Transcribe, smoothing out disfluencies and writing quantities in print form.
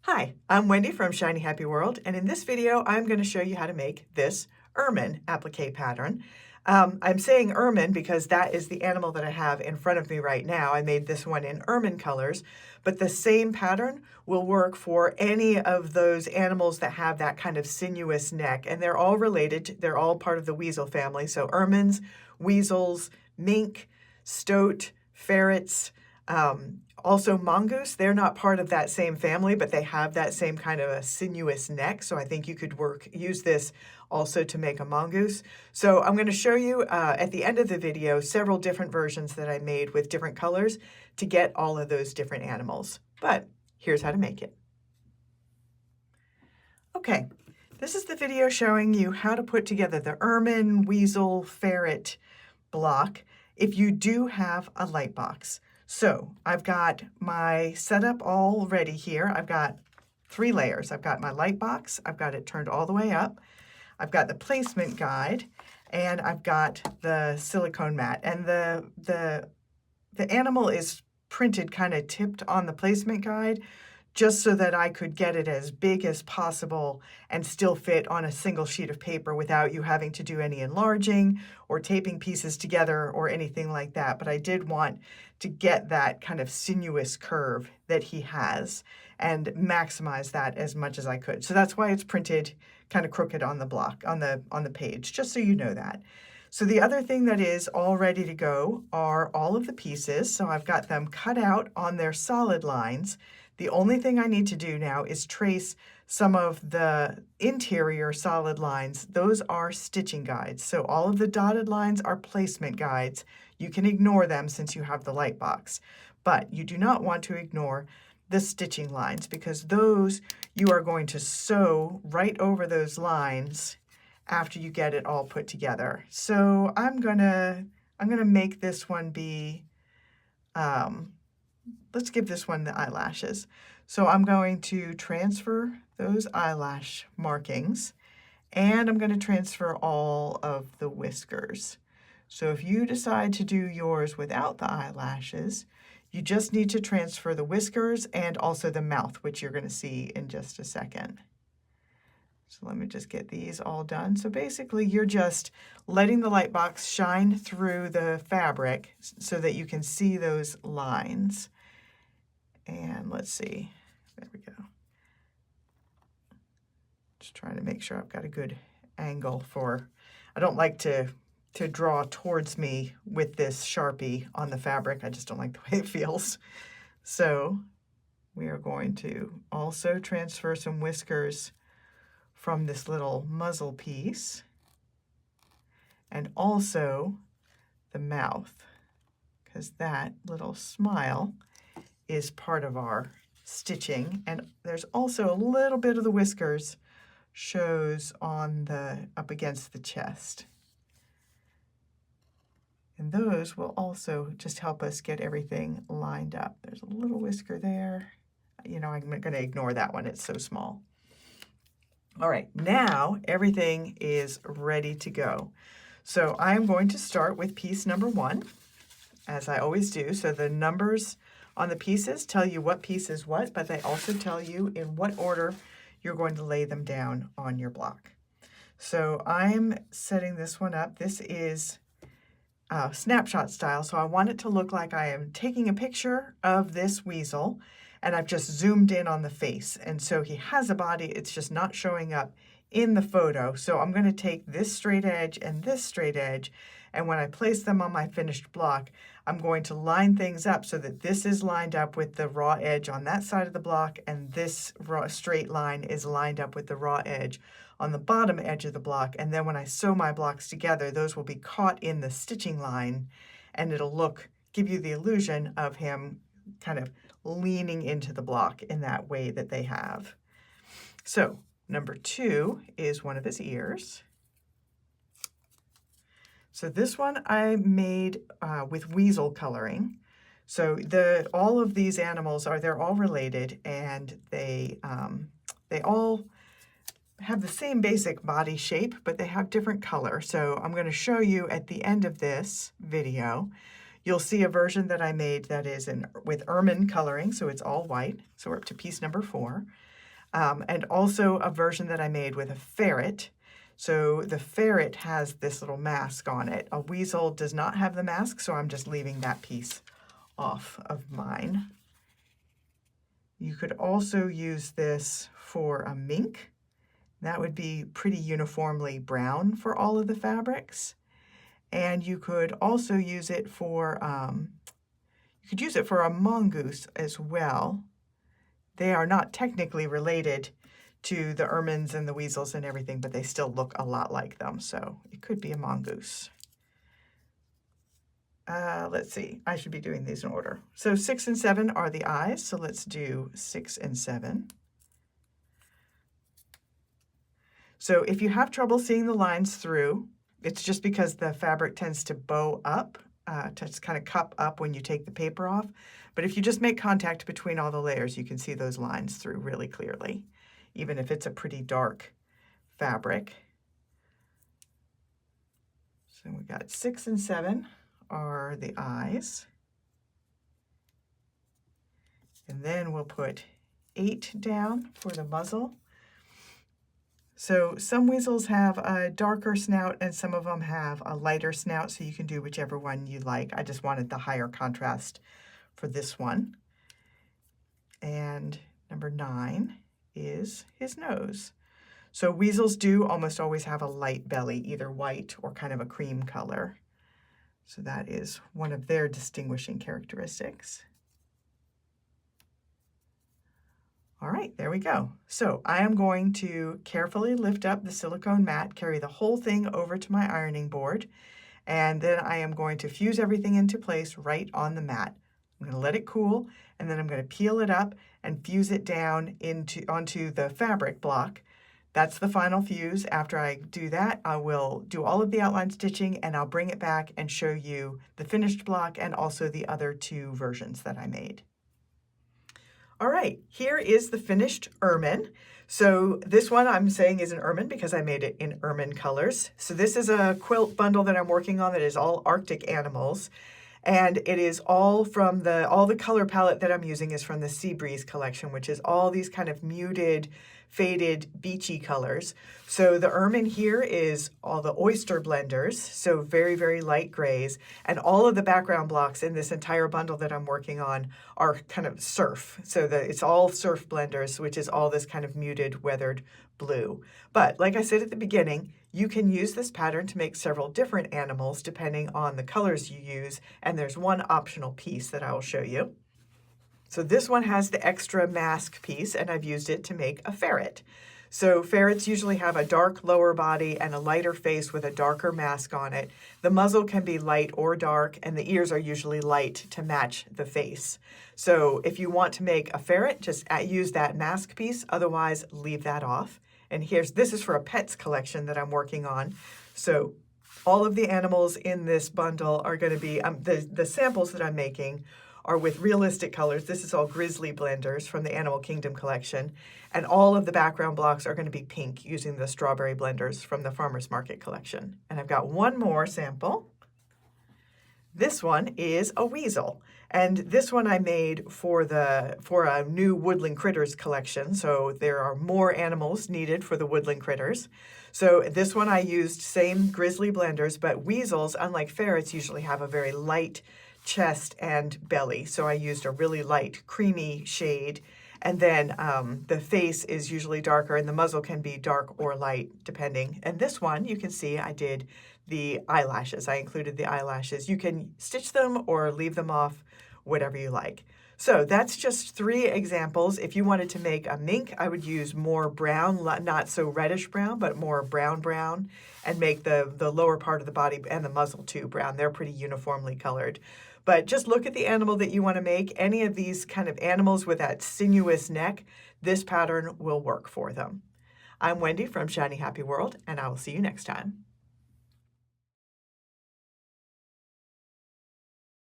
Hi, I'm Wendy from Shiny Happy World, and in this video I'm going to show you how to make this ermine applique pattern. I'm saying ermine because that is the animal that I have in front of me right now. I made this one in ermine colors, but the same pattern will work for any of those animals that have that kind of sinuous neck, and they're all related. They're all part of the weasel family, so ermines, weasels, mink, stoat, ferrets, also mongoose, they're not part of that same family, but they have that same kind of a sinuous neck. So I think you could use this also to make a mongoose. So I'm going to show you at the end of the video several different versions that I made with different colors to get all of those different animals. But here's how to make it. Okay, this is the video showing you how to put together the ermine, weasel, ferret block if you do have a light box. So I've got my setup all ready here. I've got 3 layers. I've got my light box. I've got it turned all the way up. I've got the placement guide, and I've got the silicone mat. And the animal is printed kind of tipped on the placement guide, just so that I could get it as big as possible and still fit on a single sheet of paper without you having to do any enlarging or taping pieces together or anything like that. But I did want to get that kind of sinuous curve that he has and maximize that as much as I could. So that's why it's printed kind of crooked on the block, on the page, just so you know that. So the other thing that is all ready to go are all of the pieces. So I've got them cut out on their solid lines. The only thing I need to do now is trace some of the interior solid lines. Those are stitching guides. So all of the dotted lines are placement guides. You can ignore them since you have the light box, but you do not want to ignore the stitching lines because those you are going to sew right over those lines after you get it all put together. So I'm gonna make this one be, let's give this one the eyelashes. So I'm going to transfer those eyelash markings, and I'm going to transfer all of the whiskers. So if you decide to do yours without the eyelashes, you just need to transfer the whiskers and also the mouth, which you're going to see in just a second. So let me just get these all done. So basically you're just letting the light box shine through the fabric so that you can see those lines. And let's see, there we go. Just trying to make sure I've got a good angle for, I don't like to draw towards me with this Sharpie on the fabric. I just don't like the way it feels. So we are going to also transfer some whiskers from this little muzzle piece, and also the mouth, because that little smile is part of our stitching. And there's also a little bit of the whiskers shows on the up against the chest. And those will also just help us get everything lined up. There's a little whisker there. You know, I'm going to ignore that one. It's so small. All right, now everything is ready to go. So I'm going to start with piece number 1, as I always do. So the numbers on the pieces tell you what piece is what, but they also tell you in what order you're going to lay them down on your block. So I'm setting this one up. This is snapshot style, so I want it to look like I am taking a picture of this weasel, and I've just zoomed in on the face. And so he has a body, it's just not showing up in the photo. So I'm going to take this straight edge and this straight edge, and when I place them on my finished block, I'm going to line things up so that this is lined up with the raw edge on that side of the block, and this straight line is lined up with the raw edge on the bottom edge of the block. And then when I sew my blocks together, those will be caught in the stitching line, and it'll give you the illusion of him kind of leaning into the block in that way that they have. So number 2 is one of his ears. So this one I made with weasel coloring. So all of these animals they're all related, and they all have the same basic body shape, but they have different color. So I'm going to show you at the end of this video. You'll see a version that I made that is with ermine coloring, so it's all white. So we're up to piece number 4. and also a version that I made with a ferret. So the ferret has this little mask on it. A weasel does not have the mask, so I'm just leaving that piece off of mine. You could also use this for a mink. That would be pretty uniformly brown for all of the fabrics. And you could also use it for, a mongoose as well. They are not technically related to the ermines and the weasels and everything, but they still look a lot like them. So it could be a mongoose. Let's see, I should be doing these in order. So 6 and 7 are the eyes. So let's do 6 and 7. So if you have trouble seeing the lines through, it's just because the fabric tends to bow up, to kind of cup up when you take the paper off. But if you just make contact between all the layers, you can see those lines through really clearly, even if it's a pretty dark fabric. So we got 6 and 7 are the eyes. And then we'll put 8 down for the muzzle. So some weasels have a darker snout and some of them have a lighter snout, so you can do whichever one you like. I just wanted the higher contrast for this one. And number 9 is his nose. So weasels do almost always have a light belly, either white or kind of a cream color. So that is one of their distinguishing characteristics. All right, there we go. So I am going to carefully lift up the silicone mat, carry the whole thing over to my ironing board, and then I am going to fuse everything into place right on the mat. I'm going to let it cool, and then I'm going to peel it up and fuse it down onto the fabric block. That's the final fuse. After I do that, I will do all of the outline stitching, and I'll bring it back and show you the finished block and also the other 2 versions that I made. All right, here is the finished ermine. So this one I'm saying is an ermine because I made it in ermine colors. So this is a quilt bundle that I'm working on that is all Arctic animals. And it is all from all the color palette that I'm using is from the Sea Breeze collection, which is all these kind of muted, faded, beachy colors. So the ermine here is all the oyster blenders, so very, very light grays. And all of the background blocks in this entire bundle that I'm working on are kind of surf. So it's all surf blenders, which is all this kind of muted, weathered blue. But like I said at the beginning, you can use this pattern to make several different animals depending on the colors you use. And there's one optional piece that I will show you. So this one has the extra mask piece, and I've used it to make a ferret. So ferrets usually have a dark lower body and a lighter face with a darker mask on it. The muzzle can be light or dark, and the ears are usually light to match the face. So if you want to make a ferret, just use that mask piece. Otherwise, leave that off. And this is for a pets collection that I'm working on. So all of the animals in this bundle are going to be, the samples that I'm making are with realistic colors. This is all grizzly blenders from the Animal Kingdom collection. And all of the background blocks are going to be pink using the strawberry blenders from the Farmer's Market collection. And I've got one more sample. This one is a weasel. And this one I made for a new Woodland Critters collection. So there are more animals needed for the Woodland Critters. So this one I used same grizzly blenders, but weasels, unlike ferrets, usually have a very light chest and belly. So I used a really light creamy shade. And then the face is usually darker and the muzzle can be dark or light depending. And this one, you can see I did the eyelashes. I included the eyelashes. You can stitch them or leave them off, whatever you like. So that's just 3 examples. If you wanted to make a mink, I would use more brown, not so reddish brown, but more brown, and make the lower part of the body and the muzzle too brown. They're pretty uniformly colored. But just look at the animal that you want to make. Any of these kind of animals with that sinuous neck, this pattern will work for them. I'm Wendy from Shiny Happy World, and I will see you next time.